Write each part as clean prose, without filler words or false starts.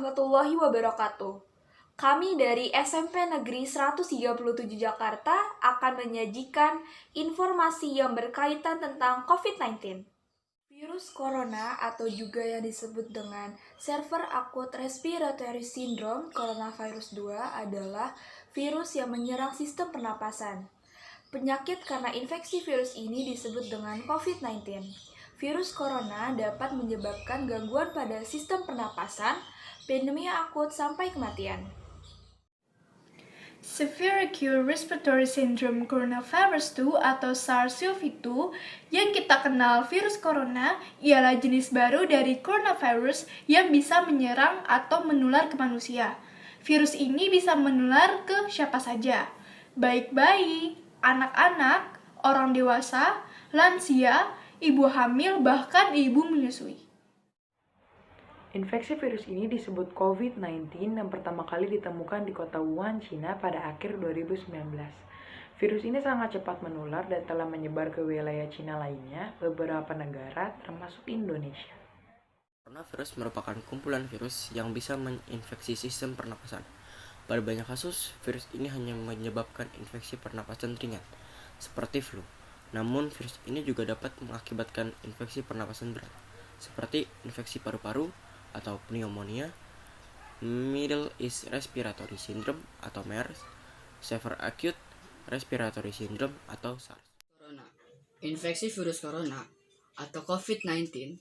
warahmatullahi wabarakatuh. Kami dari SMP Negeri 137 Jakarta akan menyajikan informasi yang berkaitan tentang COVID-19. Virus corona atau juga yang disebut dengan Severe Acute Respiratory Syndrome Coronavirus 2 adalah virus yang menyerang sistem pernapasan. Penyakit karena infeksi virus ini disebut dengan COVID-19. Virus corona dapat menyebabkan gangguan pada sistem pernapasan, pneumonia akut sampai kematian. Severe Acute Respiratory Syndrome Coronavirus 2 atau SARS-CoV-2 yang kita kenal virus corona ialah jenis baru dari coronavirus yang bisa menyerang atau menular ke manusia. Virus ini bisa menular ke siapa saja, baik bayi, anak-anak, orang dewasa, lansia, ibu hamil, bahkan ibu menyusui. Infeksi virus ini disebut COVID-19 yang pertama kali ditemukan di kota Wuhan, China pada akhir 2019. Virus ini sangat cepat menular dan telah menyebar ke wilayah China lainnya, beberapa negara termasuk Indonesia. Coronavirus merupakan kumpulan virus yang bisa menginfeksi sistem pernapasan. Pada banyak kasus, virus ini hanya menyebabkan infeksi pernapasan ringan, seperti flu. Namun, virus ini juga dapat mengakibatkan infeksi pernapasan berat, seperti infeksi paru-paru atau pneumonia, Middle East Respiratory Syndrome atau MERS, Severe Acute Respiratory Syndrome atau SARS. Corona. Infeksi virus corona atau COVID-19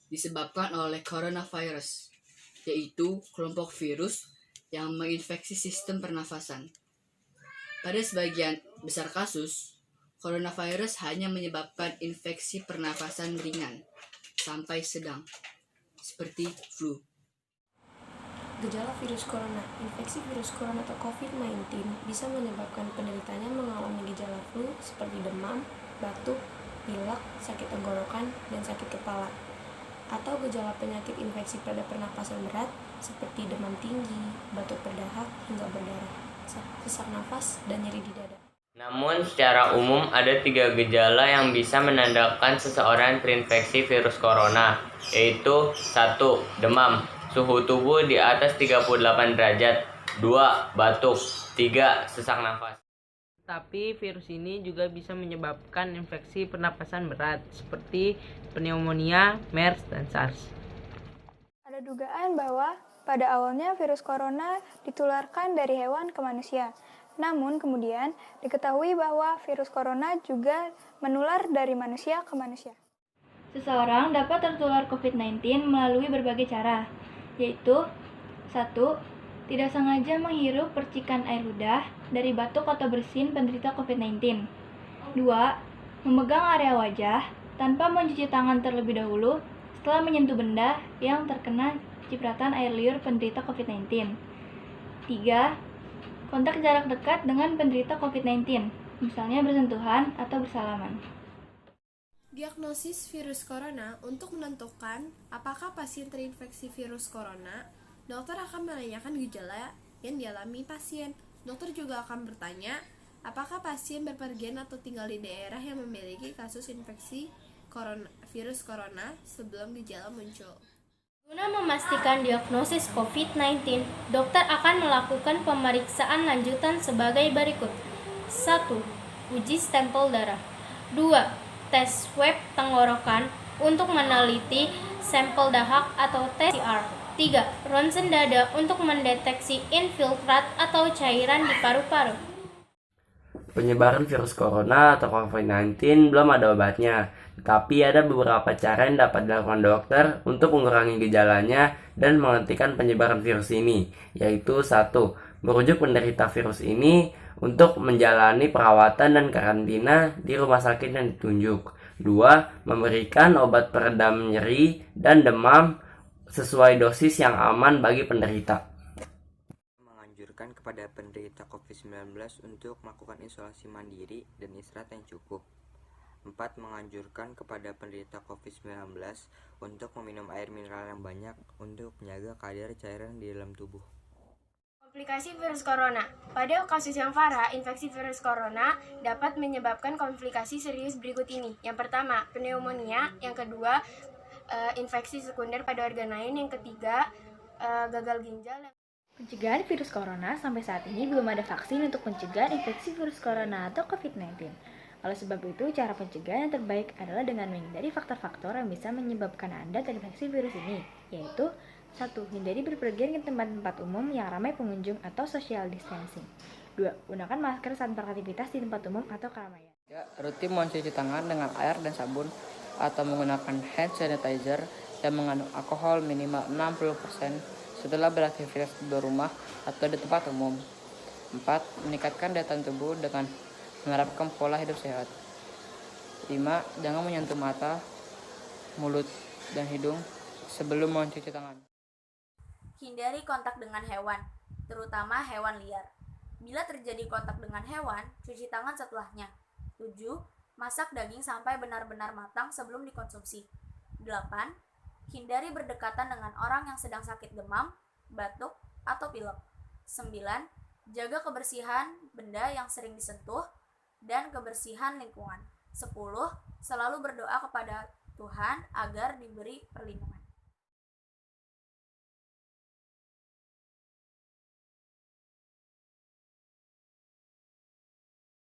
disebabkan oleh coronavirus, yaitu kelompok virus yang menginfeksi sistem pernafasan. Pada sebagian besar kasus, coronavirus hanya menyebabkan infeksi pernafasan ringan sampai sedang, seperti flu. Gejala virus corona. Infeksi virus corona atau COVID-19 bisa menyebabkan penderitanya mengalami gejala flu seperti demam, batuk, pilek, sakit tenggorokan, dan sakit kepala. Atau gejala penyakit infeksi pada pernapasan berat seperti demam tinggi, batuk berdahak hingga berdarah, sesak nafas, dan nyeri di dada. Namun secara umum ada 3 gejala yang bisa menandakan seseorang terinfeksi virus corona, yaitu 1. Demam, suhu tubuh di atas 38 derajat, 2. Batuk, 3. Sesak nafas. Tapi virus ini juga bisa menyebabkan infeksi pernapasan berat seperti pneumonia, MERS, dan SARS. Ada dugaan bahwa pada awalnya virus corona ditularkan dari hewan ke manusia. Namun kemudian diketahui bahwa virus corona juga menular dari manusia ke manusia. Seseorang dapat tertular COVID-19 melalui berbagai cara, yaitu 1. Tidak sengaja menghirup percikan air ludah dari batuk atau bersin penderita COVID-19. 2. Memegang area wajah tanpa mencuci tangan terlebih dahulu setelah menyentuh benda yang terkena cipratan air liur penderita COVID-19. 3. Kontak jarak dekat dengan penderita COVID-19, misalnya bersentuhan atau bersalaman. Diagnosis virus corona. Untuk menentukan apakah pasien terinfeksi virus corona, dokter akan menanyakan gejala yang dialami pasien. Dokter juga akan bertanya apakah pasien berpergian atau tinggal di daerah yang memiliki kasus infeksi virus corona sebelum gejala muncul. Guna memastikan diagnosis COVID-19, dokter akan melakukan pemeriksaan lanjutan sebagai berikut. 1. Uji stempel darah. 2. Tes swab tenggorokan untuk meneliti sampel dahak atau tes PCR. 3. Ronsen dada untuk mendeteksi infiltrat atau cairan di paru-paru. Penyebaran virus corona atau COVID-19 belum ada obatnya, tetapi ada beberapa cara yang dapat dilakukan dokter untuk mengurangi gejalanya dan menghentikan penyebaran virus ini, yaitu 1. Merujuk penderita virus ini untuk menjalani perawatan dan karantina di rumah sakit yang ditunjuk. 2. Memberikan obat peredam nyeri dan demam sesuai dosis yang aman bagi penderita. Menganjurkan kepada penderita COVID-19 untuk melakukan isolasi mandiri dan istirahat yang cukup. 4. Menganjurkan kepada penderita COVID-19 untuk meminum air mineral yang banyak untuk menjaga kadar cairan di dalam tubuh. Komplikasi virus corona. Pada kasus yang parah, infeksi virus corona dapat menyebabkan komplikasi serius berikut ini. Yang pertama, pneumonia. Yang kedua, infeksi sekunder pada organ lain. Yang ketiga, gagal ginjal. Pencegahan virus corona sampai saat ini belum ada vaksin untuk mencegah infeksi virus corona atau COVID-19. Oleh sebab itu, cara pencegahan yang terbaik adalah dengan menghindari faktor-faktor yang bisa menyebabkan Anda terinfeksi virus ini, yaitu 1. Hindari berpergian ke tempat-tempat umum yang ramai pengunjung atau social distancing. 2. Gunakan masker saat beraktivitas di tempat umum atau keramaian. Rutin mencuci tangan dengan air dan sabun atau menggunakan hand sanitizer yang mengandung alkohol minimal 60% setelah beraktivitas di luar rumah atau di tempat umum. 4. Meningkatkan daya tahan tubuh dengan menerapkan pola hidup sehat. 5. Jangan menyentuh mata, mulut, dan hidung sebelum mencuci tangan. Hindari kontak dengan hewan, terutama hewan liar. Bila terjadi kontak dengan hewan, cuci tangan setelahnya. 7. Masak daging sampai benar-benar matang sebelum dikonsumsi. 8. Hindari berdekatan dengan orang yang sedang sakit demam, batuk, atau pilek. 9. Jaga kebersihan benda yang sering disentuh dan kebersihan lingkungan. 10. Selalu berdoa kepada Tuhan agar diberi perlindungan.